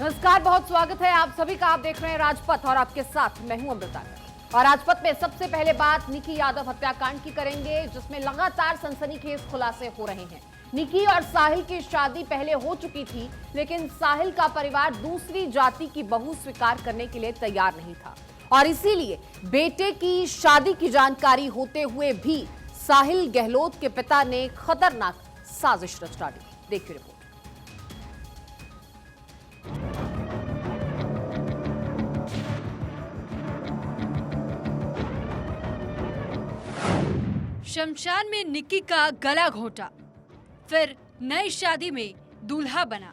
नमस्कार, बहुत स्वागत है आप सभी का। आप देख रहे हैं राजपथ और आपके साथ मैं हूं अमृता। और राजपथ में सबसे पहले बात निकी यादव हत्याकांड की करेंगे, जिसमें लगातार सनसनीखेज खुलासे हो रहे हैं। निकी और साहिल की शादी पहले हो चुकी थी, लेकिन साहिल का परिवार दूसरी जाति की बहू स्वीकार करने के लिए तैयार नहीं था और इसीलिए बेटे की शादी की जानकारी होते हुए भी साहिल गहलोत के पिता ने खतरनाक साजिश रच डाली। देखिए रिपोर्ट। शमशान में निक्की का गला घोटा, फिर नई शादी में दूल्हा बना।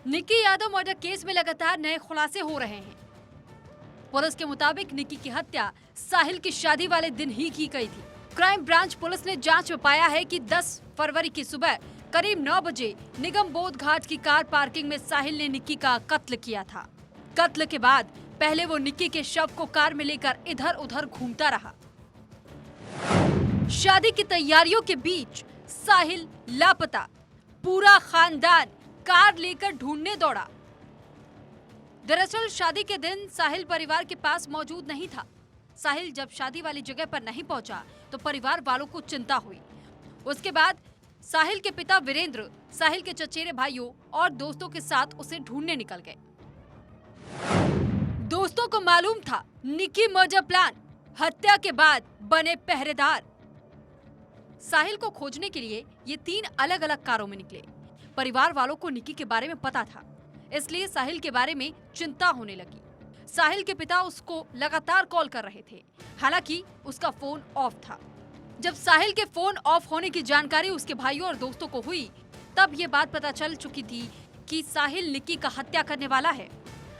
निक्की यादव मर्डर केस में लगातार नए खुलासे हो रहे हैं। पुलिस के मुताबिक निक्की की हत्या साहिल की शादी वाले दिन ही की गई थी। क्राइम ब्रांच पुलिस ने जांच में पाया है कि 10 फरवरी की सुबह करीब 9 बजे निगम बोध घाट की कार पार्किंग में साहिल ने निक्की का कत्ल किया था। कत्ल के बाद पहले वो निक्की के शव को कार में लेकर इधर उधर घूमता रहा। शादी की तैयारियों के बीच साहिल लापता, पूरा खानदान कार लेकर ढूंढने दौड़ा। दरअसल शादी के दिन साहिल परिवार के पास मौजूद नहीं था। साहिल जब शादी वाली जगह पर नहीं पहुंचा तो परिवार वालों को चिंता हुई। उसके बाद साहिल के पिता वीरेंद्र साहिल के चचेरे भाइयों और दोस्तों के साथ उसे ढूंढने निकल गए। दोस्तों को मालूम था निक्की मर्डर प्लान, हत्या के बाद बने पहरेदार। साहिल को खोजने के लिए ये 3 अलग अलग कारों में निकले। परिवार वालों को निक्की के बारे में पता था, इसलिए साहिल के बारे में चिंता होने लगी। साहिल के पिता उसको लगातार कॉल कर रहे थे, हालांकि उसका फोन ऑफ था। जब साहिल के फोन ऑफ होने की जानकारी उसके भाइयों और दोस्तों को हुई, तब ये बात पता चल चुकी थी कि साहिल निक्की का हत्या करने वाला है।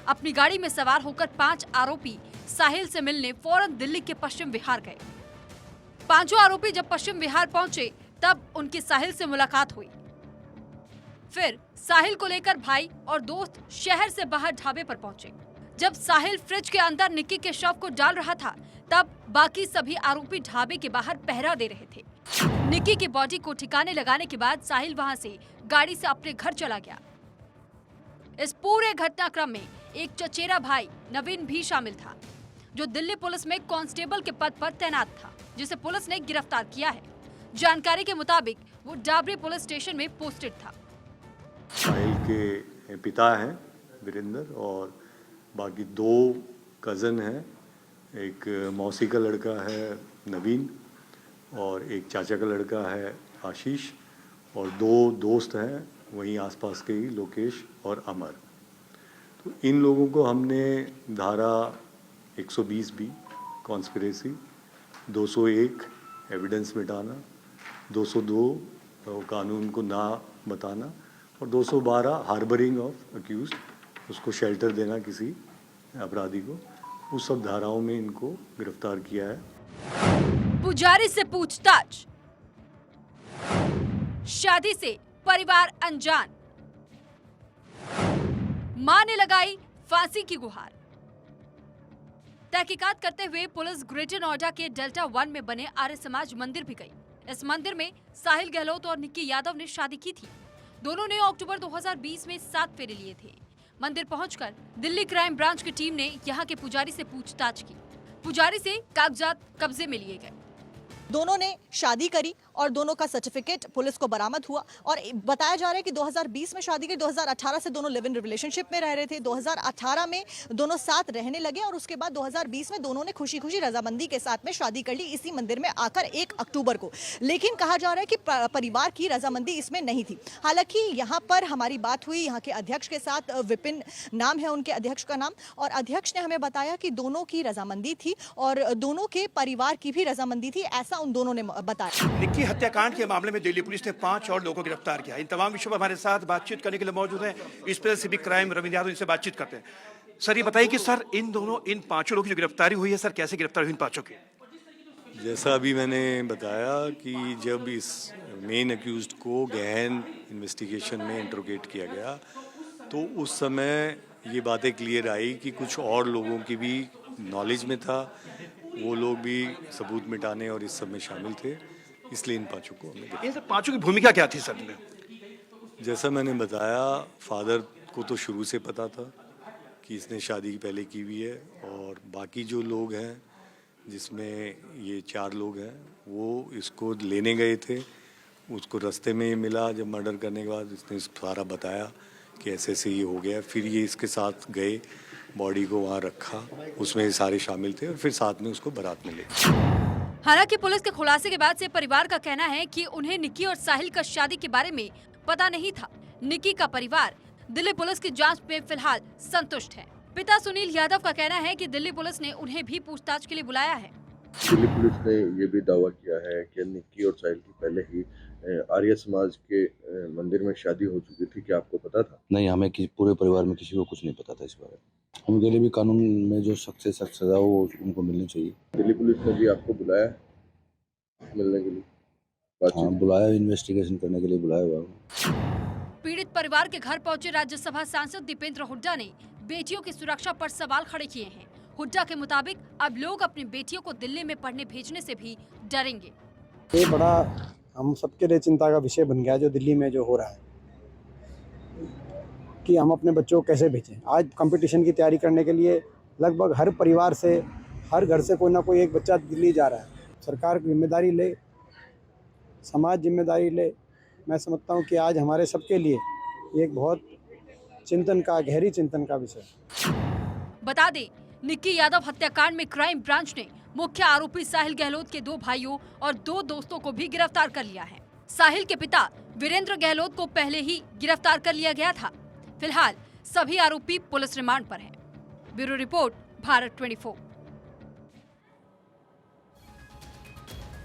अपनी गाड़ी में सवार होकर 5 आरोपी साहिल से मिलने फौरन दिल्ली के पश्चिम विहार गए। 5 आरोपी जब पश्चिम विहार पहुंचे, तब उनकी साहिल से मुलाकात हुई। फिर साहिल को लेकर भाई और दोस्त शहर से बाहर ढाबे पर पहुंचे। जब साहिल फ्रिज के अंदर निक्की के शव को डाल रहा था, तब बाकी सभी आरोपी ढाबे के बाहर पहरा दे रहे थे। निक्की की बॉडी को ठिकाने लगाने के बाद साहिल वहां से गाड़ी से अपने घर चला गया। इस पूरे घटनाक्रम में एक चचेरा भाई नवीन भी शामिल था, जो दिल्ली पुलिस में कांस्टेबल के पद पर तैनात था, जिसे पुलिस ने गिरफ्तार किया है। जानकारी के मुताबिक वो डाबरी पुलिस स्टेशन में पोस्टेड था। साहिल के पिता हैं वीरेंद्र और बाकी 2 कज़न हैं। एक मौसी का लड़का है नवीन और एक चाचा का लड़का है आशीष और 2 दोस्त हैं वहीं आसपास के ही, लोकेश और अमर। तो इन लोगों को हमने धारा 120 बी कॉन्स्पिरेसी, 201 एविडेंस मिटाना, 202 कानून को ना बताना और 212 हार्बरिंग ऑफ अक्यूज्ड, उसको शेल्टर देना किसी अपराधी को, उस सब धाराओं में इनको गिरफ्तार किया है। पुजारी से पूछताछ, शादी से परिवार अनजान, मां ने लगाई फांसी की गुहार। तहकीकात करते हुए पुलिस ग्रेटर नोएडा के डेल्टा 1 में बने आर्य समाज मंदिर भी गई। इस मंदिर में साहिल गहलोत और निक्की यादव ने शादी की थी। दोनों ने अक्टूबर 2020 में 7 फेरे लिए थे। मंदिर पहुंचकर दिल्ली क्राइम ब्रांच की टीम ने यहां के पुजारी से पूछताछ की। पुजारी से कागजात कब्जे में लिए गए। दोनों ने शादी करी और दोनों का सर्टिफिकेट पुलिस को बरामद हुआ और बताया जा रहा है कि 2020 में शादी की, 2018 से दोनों लिव इन रिलेशनशिप में रह रहे थे। 2018 में दोनों साथ रहने लगे और उसके बाद 2020 में दोनों ने खुशी खुशी रजामंदी के साथ में शादी कर ली, इसी मंदिर में आकर 1 अक्टूबर को। लेकिन कहा जा रहा है कि परिवार की रजामंदी इसमें नहीं थी। हालांकि यहाँ पर हमारी बात हुई यहाँ के अध्यक्ष के साथ, विपिन नाम है उनके अध्यक्ष का नाम, और अध्यक्ष ने हमें बताया कि दोनों की रजामंदी थी और दोनों के परिवार की भी रजामंदी थी, ऐसा उन दोनों ने बताया। निक्की हत्याकांड के मामले में दिल्ली पुलिस ने 5 और लोगों को गिरफ्तार किया। इन तमाम विषयों पर हमारे साथ बातचीत करने के लिए मौजूद हैं inspector civic crime Ravindra Yadav, इनसे बातचीत करते हैं। सर, ये बताइए कि सर इन 5 लोगों की जो गिरफ्तारी हुई है, सर कैसे गिरफ्तारी हुई इन 5 की? जैसा अभी मैंने बताया कि जब इस मेन अक्यूज्ड को गहन इन्वेस्टिगेशन में इंट्रोगेट किया गया तो उस समय ये बातें क्लियर आई कि कुछ और लोगों की भी नॉलेज में था, वो लोग भी सबूत मिटाने और इस सब में शामिल थे, इसलिए इन 5 को हमने। इन 5 की भूमिका क्या थी सर में? जैसा मैंने बताया, फादर को तो शुरू से पता था कि इसने शादी पहले की हुई है, और बाकी जो लोग हैं, जिसमें ये 4 लोग हैं, वो इसको लेने गए थे। उसको रास्ते में ये मिला, जब मर्डर करने के बाद इसने सारा बताया कि ऐसे ऐसे ये हो गया। फिर ये इसके साथ गए, बॉडी को वहाँ रखा, उसमें सारे शामिल थे, और फिर साथ में उसको बारात में ले। हालांकि पुलिस के खुलासे के बाद से परिवार का कहना है कि उन्हें निक्की और साहिल का शादी के बारे में पता नहीं था। निक्की का परिवार दिल्ली पुलिस की जांच में फिलहाल संतुष्ट है। पिता सुनील यादव का कहना है कि दिल्ली पुलिस ने उन्हें भी पूछताछ के लिए बुलाया है। दिल्ली पुलिस ने ये भी दावा किया है कि निक्की और साहिल की पहले ही आर्य समाज के मंदिर में शादी हो चुकी थी। क्या आपको पता था? नहीं, हमें पूरे परिवार में किसी को कुछ नहीं पता था इस बारे में। हम दिल्ली भी कानून में जो सख्त से सख्त सजा हो वो उनको मिलनी चाहिए। दिल्ली पुलिस ने भी आपको बुलाया मिलने के लिए? हाँ, बुलाया, इन्वेस्टिगेशन करने के लिए बुलाया हुआ। पीड़ित परिवार के घर पहुंचे राज्यसभा सांसद दीपेंद्र हुड्डा ने बेटियों की सुरक्षा पर सवाल खड़े किए हैं। हुड्डा के मुताबिक अब लोग अपनी बेटियों को दिल्ली में पढ़ने भेजने से भी डरेंगे। ये बड़ा हम सबके लिए चिंता का विषय बन गया जो दिल्ली में जो हो रहा है कि हम अपने बच्चों को कैसे भेजें। आज कंपटीशन की तैयारी करने के लिए लगभग हर परिवार से, हर घर से कोई ना कोई एक बच्चा दिल्ली जा रहा है। सरकार जिम्मेदारी ले, समाज जिम्मेदारी ले। मैं समझता हूँ कि आज हमारे सबके लिए एक बहुत गहरी चिंतन का विषय। बता दें, निक्की यादव हत्याकांड में क्राइम ब्रांच ने मुख्य आरोपी साहिल गहलोत के 2 भाइयों और 2 दोस्तों को भी गिरफ्तार कर लिया है। साहिल के पिता वीरेंद्र गहलोत को पहले ही गिरफ्तार कर लिया गया था। फिलहाल सभी आरोपी पुलिस रिमांड पर हैं। Bureau report, Bharat 24।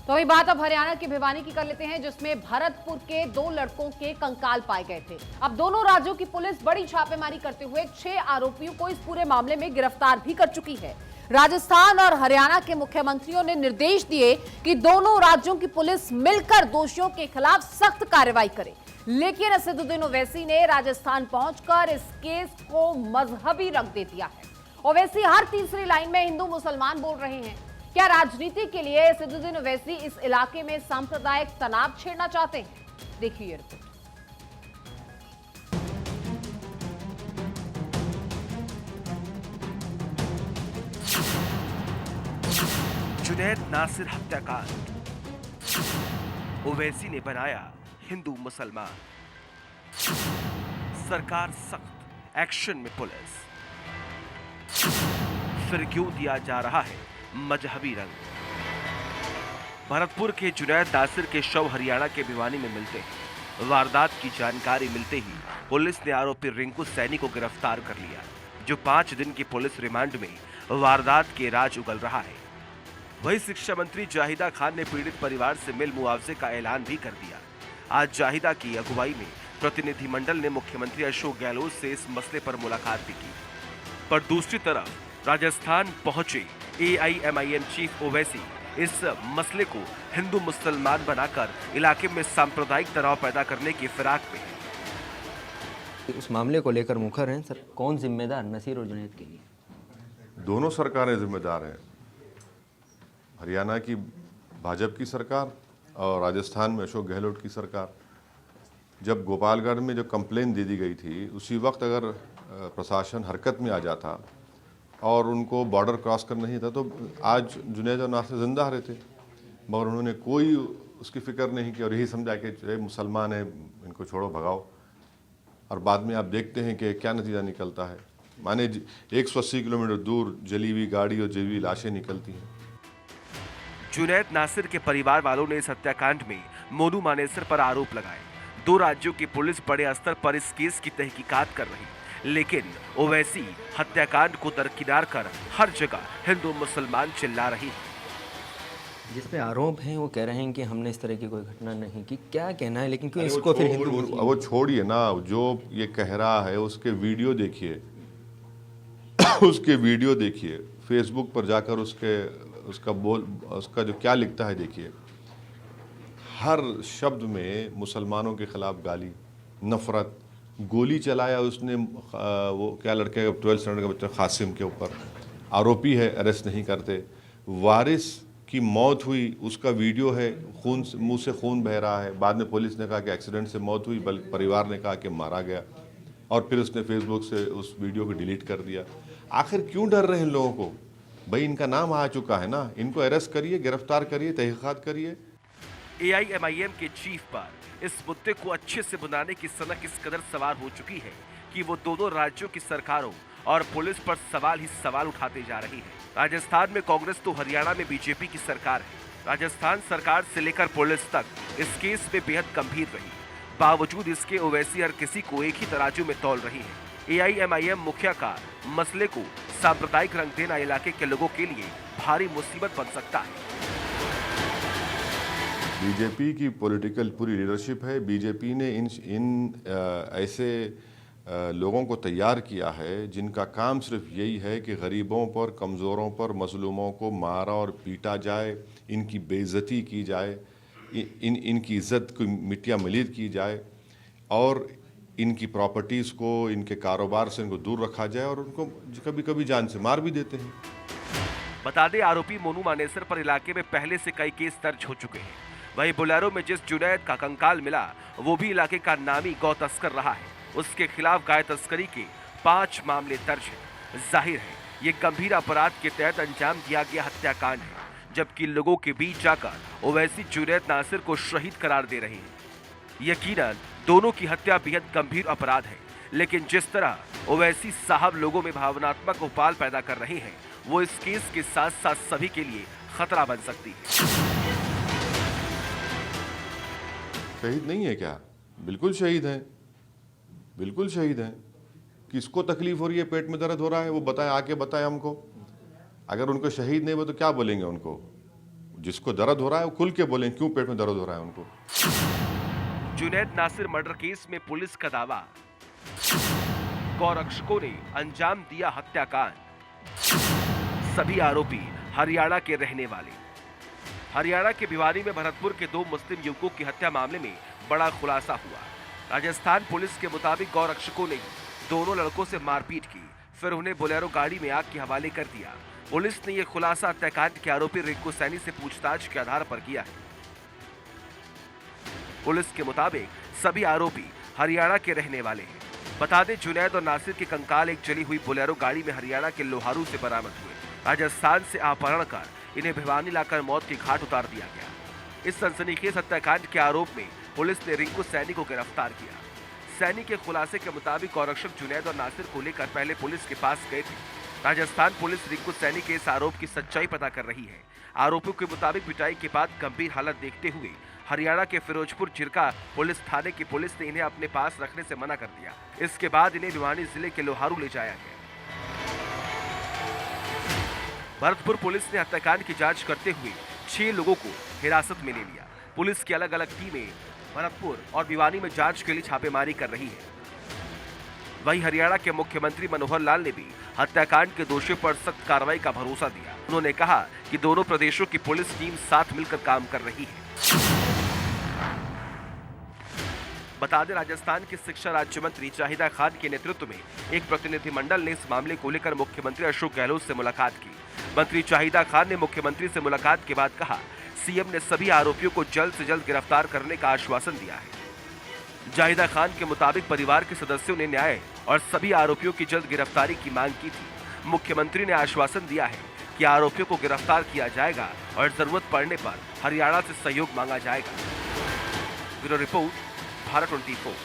तो अभी बात अब हरियाणा की भिवानी की कर लेते हैं, जिसमें भरतपुर के 2 लड़कों के कंकाल पाए गए थे। अब दोनों राज्यों की पुलिस बड़ी छापेमारी करते हुए 6 आरोपियों को इस पूरे मामले में गिरफ्तार भी कर चुकी है। राजस्थान और हरियाणा के मुख्यमंत्रियों ने निर्देश दिए कि दोनों राज्यों की पुलिस मिलकर दोषियों के खिलाफ सख्त कार्रवाई करे। लेकिन असदुद्दीन ओवैसी ने राजस्थान पहुंचकर इस केस को मजहबी रंग दे दिया है। ओवैसी हर तीसरी लाइन में हिंदू मुसलमान बोल रहे हैं। क्या राजनीति के लिए असदुद्दीन ओवैसी इस इलाके में सांप्रदायिक तनाव छेड़ना चाहते हैं? देखिए ये रिपोर्ट। जुनैद नासिर हत्याकांड, ओवैसी ने बनाया हिंदू मुसलमान, सरकार सख्त, एक्शन में पुलिस, फिर क्यों दिया जा रहा है मजहबी रंग? भरतपुर के जुनैद नासिर के शव हरियाणा के भिवानी में मिलते हैं। वारदात की जानकारी मिलते ही पुलिस ने आरोपी रिंकू सैनी को गिरफ्तार कर लिया, जो 5 दिन की पुलिस रिमांड में वारदात के राज उगल रहा है। वहीं शिक्षा मंत्री जाहिदा खान ने पीड़ित परिवार से मिल मुआवजे का ऐलान भी कर दिया। आज जाहिदा की अगुवाई में प्रतिनिधिमंडल ने मुख्यमंत्री अशोक गहलोत से इस मसले पर मुलाकात भी की। पर दूसरी तरफ राजस्थान पहुंचे AIMIM चीफ ओवैसी इस मसले को हिंदू मुसलमान बनाकर इलाके में सांप्रदायिक तनाव पैदा करने की फिराक में है। उस मामले को लेकर मुखर हैं सर, कौन जिम्मेदार नसीर और जुनैद के लिए? दोनों सरकारें जिम्मेदार हैं। हरियाणा की भाजपा की सरकार और राजस्थान में अशोक गहलोत की सरकार। जब गोपालगढ़ में जो कंप्लेन दे दी गई थी, उसी वक्त अगर प्रशासन हरकत में आ जाता और उनको बॉर्डर क्रॉस करना ही था, तो आज जुनैद और नासिर जिंदा रहे थे। मगर उन्होंने कोई उसकी फिक्र नहीं की और यही समझा कि मुसलमान है, इनको छोड़ो, भगाओ। और बाद में आप देखते हैं कि क्या नतीजा निकलता है। माने 180 किलोमीटर दूर जली हुई गाड़ी और जली हुई लाशें निकलती हैं। जुनैद नासिर के परिवार वालों ने इस हत्याकांड में मोनू मानेसर पर आरोप लगाए। 2 राज्यों की पुलिस बड़े स्तर पर इस केस की तहकीकात कर रही, लेकिन ओवैसी हत्याकांड को दरकिनार कर हर जगह हिंदू मुसलमान चिल्ला रही है। जिस पे आरोप हैं वो कह रहे हैं कि हमने इस तरह की कोई घटना नहीं की। क्या कहना है, लेकिन क्यों इसको फिर हिंदू? वो छोड़िए ना, जो ये कह रहा है उसके वीडियो देखिए उसके वीडियो देखिए, फेसबुक पर जाकर उसका जो क्या लिखता है देखिए। हर शब्द में मुसलमानों के खिलाफ गाली, नफरत। गोली चलाया उसने, वो क्या लड़के 12th स्टैंडर्ड का बच्चा कासिम के ऊपर, आरोपी है, अरेस्ट नहीं करते। वारिस की मौत हुई, उसका वीडियो है, खून मुंह से खून बह रहा है। बाद में पुलिस ने कहा कि एक्सीडेंट से मौत हुई, बल्कि परिवार ने कहा कि मारा गया, और फिर उसने फेसबुक से उस वीडियो को डिलीट कर दिया। आखिर क्यों डर रहे हैं लोगों को? भाई इनका नाम आ चुका है ना, इनको अरेस्ट करिए, गिरफ्तार करिए, तहकीकात करिए। AIMIM के चीफ पर इस मुद्दे को अच्छे से बुलाने की सनक इस कदर सवार हो चुकी है कि वो दोनों राज्यों की सरकारों और पुलिस पर सवाल ही सवाल उठाते जा रही है। राजस्थान में कांग्रेस तो हरियाणा में बीजेपी की सरकार है। राजस्थान सरकार से लेकर पुलिस तक इस केस में बेहद गंभीर रही। बावजूद इसके ओवैसी हर किसी को एक ही तराजू में तौल रही है। AIMIM मुखिया का मसले को सांप्रदायिक रंग देना इलाके के लोगों के लिए भारी मुसीबत बन सकता है। बीजेपी की पॉलिटिकल पूरी लीडरशिप है। बीजेपी ने ऐसे लोगों को तैयार किया है जिनका काम सिर्फ यही है कि गरीबों पर, कमज़ोरों पर, मजलूमों को मारा और पीटा जाए, इनकी बेइज्जती की जाए, इनकी इज्जत को मिट्टिया मलीद की जाए, और इनकी प्रॉपर्टीज़ को, इनके कारोबार से इनको दूर रखा जाए, और उनको कभी कभी जान से मार भी देते हैं। बता दें, आरोपी मोनू मानेसर पर इलाके में पहले से कई केस दर्ज हो चुके हैं। वहीं बोलेरो में जिस जुनैद का कंकाल मिला वो भी इलाके का नामी गौ तस्कर रहा है। उसके खिलाफ गाय तस्करी के 5 मामले दर्ज हैं। जाहिर है ये गंभीर अपराध के तहत अंजाम दिया गया हत्याकांड है, जबकि लोगों के बीच जाकर ओवैसी जुनैद नासिर को शहीद करार दे रहे हैं। यकीनन दोनों की हत्या बेहद गंभीर अपराध है, लेकिन जिस तरह ओवैसी साहब लोगों में भावनात्मक उबाल पैदा कर रहे हैं, वो इस केस के साथ साथ सभी के लिए खतरा बन सकती है। शहीद नहीं है क्या? बिल्कुल शहीद हैं, बिल्कुल शहीद हैं। किसको तकलीफ हो रही है, पेट में दर्द हो रहा है, वो बताए, आके बताए हमको। अगर उनको शहीद नहीं हुए तो क्या बोलेंगे उनको? जिसको दर्द हो रहा है वो खुल के बोलें क्यों पेट में दर्द हो रहा है उनको। जुनैद नासिर मर्डर केस में पुलिस का दावा, गौरक्षकों ने अंजाम दिया हत्याकांड। सभी आरोपी हरियाणा के रहने वाले। हरियाणा के भिवानी में भरतपुर के 2 मुस्लिम युवकों की हत्या मामले में बड़ा खुलासा हुआ। राजस्थान पुलिस के मुताबिक गौरक्षकों ने दोनों लड़कों से मारपीट की, फिर उन्हें बोलेरो गाड़ी में आग के हवाले कर दिया। पुलिस ने यह खुलासा हत्याकांड के आरोपी रिंकू सैनी से पूछताछ के आधार पर किया है। पुलिस के मुताबिक सभी आरोपी हरियाणा के रहने वाले हैं। बता दें, जुनैद और नासिर के कंकाल एक जली हुई बोलेरो गाड़ी में हरियाणा के लोहारू से बरामद हुए। राजस्थान से अपहरण कर इन्हें भिवानी लाकर मौत की घाट उतार दिया गया। इस सनसनीखेज हत्याकांड के आरोप में पुलिस ने रिंकू सैनी को गिरफ्तार किया। सैनी के खुलासे के मुताबिक गौरक्षक जुनैद और नासिर को लेकर पहले पुलिस के पास गए थे। राजस्थान पुलिस रिंकू सैनी के इस आरोप की सच्चाई पता कर रही है। आरोपियों के मुताबिक पिटाई के बाद गंभीर हालत देखते हुए हरियाणा के फिरोजपुर जिरका पुलिस थाने की पुलिस ने इन्हें अपने पास रखने से मना कर दिया। इसके बाद इन्हें भिवानी जिले के लोहारू ले जाया गया। भरतपुर पुलिस ने हत्याकांड की जांच करते हुए 6 लोगों को हिरासत में ले लिया। पुलिस की अलग अलग टीमें भरतपुर और भिवानी में जांच के लिए छापेमारी कर रही है। वहीं हरियाणा के मुख्यमंत्री मनोहर लाल ने भी हत्याकांड के दोषियों पर सख्त कार्रवाई का भरोसा दिया। उन्होंने कहा कि दोनों प्रदेशों की पुलिस टीम साथ मिलकर काम कर रही है। बता दें, राजस्थान के शिक्षा राज्य मंत्री जाहिदा खान के नेतृत्व में एक प्रतिनिधिमंडल ने इस मामले को लेकर मुख्यमंत्री अशोक गहलोत से मुलाकात की। मंत्री जाहिदा खान ने मुख्यमंत्री से मुलाकात के बाद कहा, सीएम ने सभी आरोपियों को जल्द से जल्द गिरफ्तार करने का आश्वासन दिया है। जाहिदा खान के मुताबिक परिवार के सदस्यों ने न्याय और सभी आरोपियों की जल्द गिरफ्तारी की मांग की थी। मुख्यमंत्री ने आश्वासन दिया है कि आरोपियों को गिरफ्तार किया जाएगा और जरूरत पड़ने पर हरियाणा से सहयोग मांगा जाएगा। Bureau report, Bharat 24।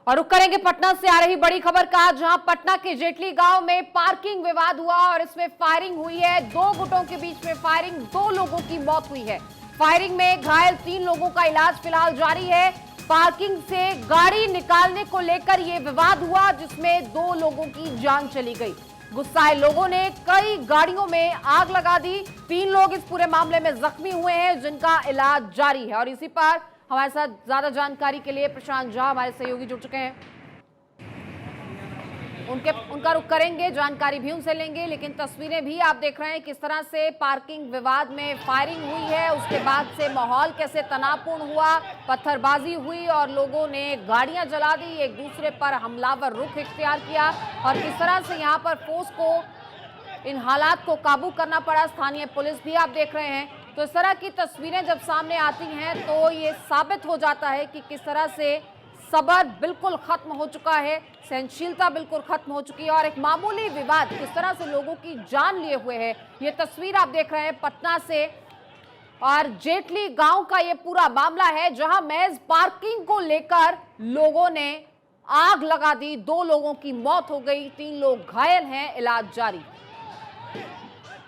और रुक करेंगे पटना से आ रही बड़ी खबर का, जहां पटना के जेटली गांव में पार्किंग विवाद हुआ और इसमें फायरिंग हुई है। 2 गुटों के बीच में फायरिंग, 2 लोगों की मौत हुई है। फायरिंग में घायल 3 लोगों का इलाज फिलहाल जारी है। पार्किंग से गाड़ी निकालने को लेकर यह विवाद हुआ, जिसमें 2 लोगों की जान चली गई। गुस्साए लोगों ने कई गाड़ियों में आग लगा दी। 3 लोग इस पूरे मामले में जख्मी हुए हैं, जिनका इलाज जारी है। और इसी पर हमारे साथ ज्यादा जानकारी के लिए प्रशांत झा हमारे सहयोगी जुड़ चुके हैं। उनका रुख करेंगे, जानकारी भी उनसे लेंगे, लेकिन तस्वीरें भी आप देख रहे हैं किस तरह से पार्किंग विवाद में फायरिंग हुई है। उसके बाद से माहौल कैसे तनावपूर्ण हुआ, पत्थरबाजी हुई और लोगों ने गाड़ियां जला दी, एक दूसरे पर हमलावर रुख इख्तियार किया और किस तरह से यहां पर फोर्स को इन हालात को काबू करना पड़ा। स्थानीय पुलिस भी आप देख रहे हैं। तो इस तरह की तस्वीरें जब सामने आती हैं तो ये साबित हो जाता है कि किस तरह से सब्र बिल्कुल खत्म हो चुका है, सहनशीलता बिल्कुल खत्म हो चुकी है और एक मामूली विवाद किस तरह से लोगों की जान लिए हुए है। ये तस्वीर आप देख रहे हैं पटना से और जेटली गांव का ये पूरा मामला है, जहां महज पार्किंग को लेकर लोगों ने आग लगा दी। 2 लोगों की मौत हो गई, 3 लोग घायल हैं, इलाज जारी।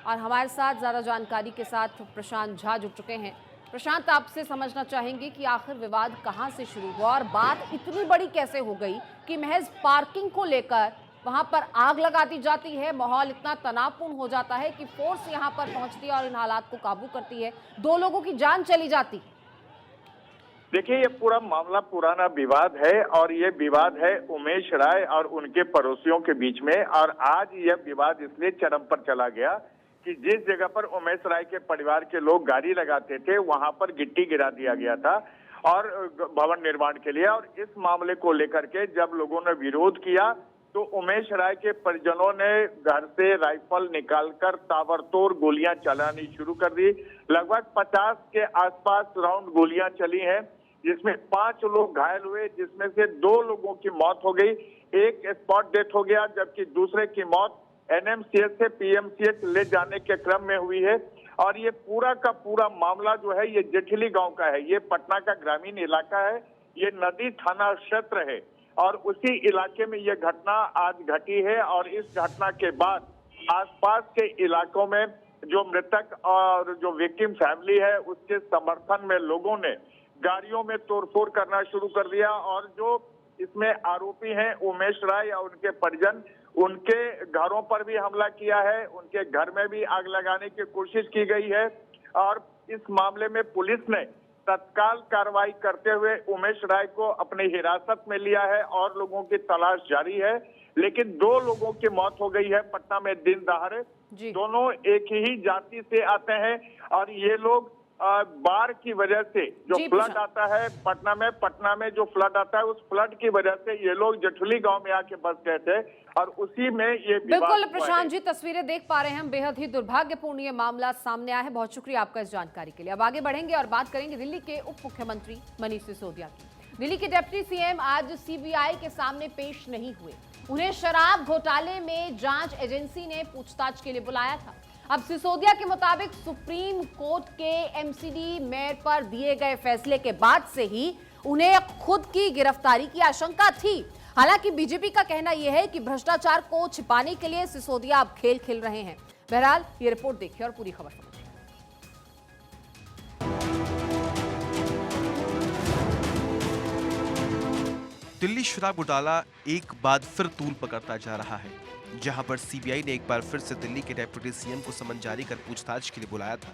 और हमारे साथ ज्यादा जानकारी के साथ प्रशांत झा जुड़ चुके हैं। प्रशांत, आपसे समझना चाहेंगे कि आखिर विवाद कहां से शुरू हुआ और बात इतनी बड़ी कैसे हो गई कि महज पार्किंग को लेकर वहां पर आग लगा दी जाती है, माहौल इतना तनावपूर्ण हो जाता है कि फोर्स यहां पर पहुंचती है और इन हालात को काबू करती है, 2 लोगों की जान चली जाती। देखिए, ये पूरा मामला पुराना विवाद है और ये विवाद है उमेश राय और उनके पड़ोसियों के बीच में। और आज यह विवाद इसलिए चरम पर चला गया कि जिस जगह पर उमेश राय के परिवार के लोग गाड़ी लगाते थे वहां पर गिट्टी गिरा दिया गया था और भवन निर्माण के लिए। और इस मामले को लेकर के जब लोगों ने विरोध किया तो उमेश राय के परिजनों ने घर से राइफल निकालकर ताबड़तोड़ गोलियां चलानी शुरू कर दी। लगभग 50 के आसपास राउंड गोलियां चली हैं, जिसमें 5 लोग घायल हुए, जिसमें से 2 लोगों की मौत हो गई। एक स्पॉट डेथ हो गया, जबकि दूसरे की मौत एनएमसीएच से पीएमसीएच ले जाने के क्रम में हुई है। और ये पूरा का पूरा मामला जो है ये जेठली गांव का है। ये पटना का ग्रामीण इलाका है, ये नदी थाना क्षेत्र है और उसी इलाके में ये घटना आज घटी है। और इस घटना के बाद आसपास के इलाकों में जो मृतक और जो विक्टिम फैमिली है उसके समर्थन में लोगों ने गाड़ियों में तोड़फोड़ करना शुरू कर दिया। और जो इसमें आरोपी हैं उमेश राय और उनके परिजन, उनके घरों पर भी हमला किया है, उनके घर में भी आग लगाने की कोशिश की गई है। और इस मामले में पुलिस ने तत्काल कार्रवाई करते हुए उमेश राय को अपनी हिरासत में लिया है और लोगों की तलाश जारी है। लेकिन 2 लोगों की मौत हो गई है पटना में दिन दहाड़े। दोनों एक ही जाति से आते हैं और ये लोग बाढ़ की वजह से जो फ्लड आता है पटना में जो फ्लड आता है उस फ्लड की वजह से ये लोग जेठली गांव में आके बस गए थे और उसी में ये बिल्कुल प्रशांत जी तस्वीरें देख पा रहे हैं हम, बेहद ही दुर्भाग्यपूर्ण ये मामला सामने आया है। बहुत शुक्रिया आपका इस जानकारी के लिए। अब आगे बढ़ेंगे और बात करेंगे दिल्ली के उप मुख्यमंत्री मनीष सिसोदिया की। दिल्ली के डिप्टी सीएम आज सीबीआई के सामने पेश नहीं हुए। उन्हें शराब घोटाले में जांच एजेंसी ने पूछताछ के लिए बुलाया था। अब सिसोदिया के मुताबिक सुप्रीम कोर्ट के एमसीडी मेयर पर दिए गए फैसले के बाद से ही उन्हें खुद की गिरफ्तारी की आशंका थी। हालांकि बीजेपी का कहना यह है कि भ्रष्टाचार को छिपाने के लिए सिसोदिया अब खेल खेल रहे हैं। बहरहाल ये रिपोर्ट देखिए और पूरी खबर समझिए। दिल्ली शराब घोटाला एक बाद फिर तूल पकड़ता जा रहा है, जहां पर सीबीआई ने एक बार फिर से दिल्ली के डेप्यूटी सीएम को समन जारी कर पूछताछ के लिए बुलाया था।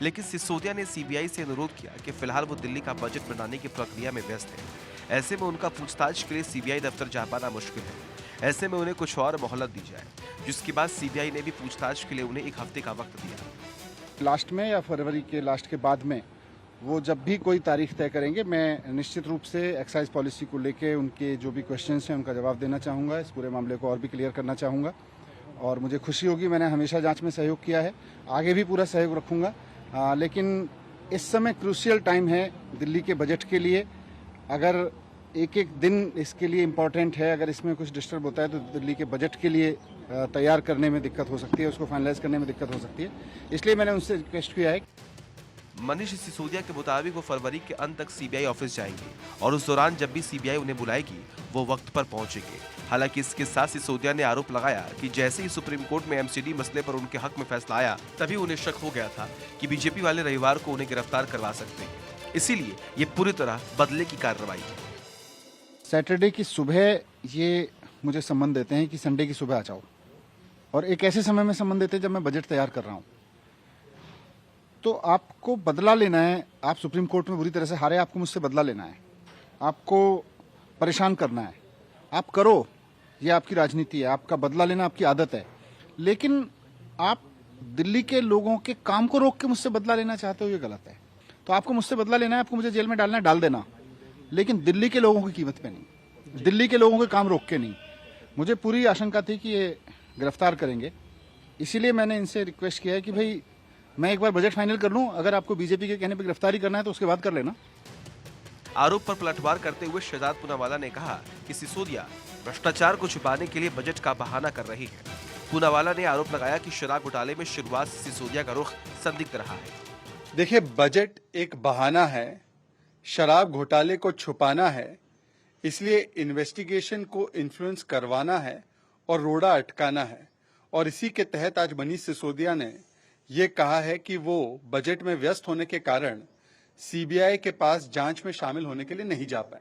लेकिन सिसोदिया ने सीबीआई से अनुरोध किया कि फिलहाल वो दिल्ली का बजट बनाने की प्रक्रिया में व्यस्त है। ऐसे में उनका पूछताछ के लिए सीबीआई दफ्तर जा पाना मुश्किल है। ऐसे में उन्हें कुछ और मोहलत दी जाए, जिसके बाद सीबीआई ने भी पूछताछ के लिए उन्हें 1 हफ्ते का वक्त दिया। लास्ट में या फरवरी के लास्ट के बाद में वो जब भी कोई तारीख तय करेंगे, मैं निश्चित रूप से एक्साइज पॉलिसी को लेके उनके जो भी क्वेश्चंस हैं उनका जवाब देना चाहूँगा। इस पूरे मामले को और भी क्लियर करना चाहूँगा और मुझे खुशी होगी, मैंने हमेशा जांच में सहयोग किया है, आगे भी पूरा सहयोग रखूँगा। लेकिन इस समय क्रूशियल टाइम है दिल्ली के बजट के लिए। अगर एक दिन इसके लिए इम्पॉर्टेंट है, अगर इसमें कुछ डिस्टर्ब होता है तो दिल्ली के बजट के लिए तैयार करने में दिक्कत हो सकती है, उसको फाइनलाइज करने में दिक्कत हो सकती है। इसलिए मैंने उनसे रिक्वेस्ट किया है। मनीष सिसोदिया के मुताबिक वो फरवरी के अंत तक सीबीआई ऑफिस जाएंगे और उस दौरान जब भी सीबीआई उन्हें बुलाएगी वो वक्त पर पहुंचेंगे। हालांकि इसके साथ सिसोदिया ने आरोप लगाया कि जैसे ही सुप्रीम कोर्ट में एमसीडी मसले पर उनके हक में फैसला आया, तभी उन्हें शक हो गया था कि बीजेपी वाले रविवार को उन्हें गिरफ्तार करवा सकते हैं। इसीलिए ये पूरी तरह बदले की कार्रवाई है। सैटरडे की सुबह ये मुझे सम्मन देते हैं कि संडे की सुबह आ जाओ, और एक ऐसे समय में सम्मन देते हैं जब मैं बजट तैयार कर रहा हूँ। तो आपको बदला लेना है, आप सुप्रीम कोर्ट में बुरी तरह से हारे, आपको मुझसे बदला लेना है, आपको परेशान करना है, आप करो, ये आपकी राजनीति है, आपका बदला लेना आपकी आदत है। लेकिन आप दिल्ली के लोगों के काम को रोक के मुझसे बदला लेना चाहते हो, ये गलत है। तो आपको मुझसे बदला लेना है, आपको मुझे जेल में डालना है, डाल देना, लेकिन दिल्ली के लोगों की कीमत पे नहीं, दिल्ली के लोगों के काम रोक के नहीं। मुझे पूरी आशंका थी कि ये गिरफ्तार करेंगे इसीलिए मैंने इनसे रिक्वेस्ट किया है कि भाई मैं एक बार बजट फाइनल कर लूं, अगर आपको बीजेपी के कहने पर गिरफ्तारी करना है तो उसके बाद कर लेना। आरोप पर पलटवार करते हुए शहजाद पूनावाला ने कहा कि सिसोदिया भ्रष्टाचार को छुपाने के लिए बजट का बहाना कर रही है। पूनावाला ने आरोप लगाया कि शराब घोटाले में शुरुआत से सिसोदिया का रुख संदिग्ध रहा है। देखिए, बजट एक बहाना है, शराब घोटाले को छुपाना है, इसलिए इन्वेस्टिगेशन को इन्फ्लुएंस करवाना है और रोड़ा अटकाना है। और इसी के तहत आज मनीष सिसोदिया ने ये कहा है कि वो बजट में व्यस्त होने के कारण सीबीआई के पास जांच में शामिल होने के लिए नहीं जा पाए।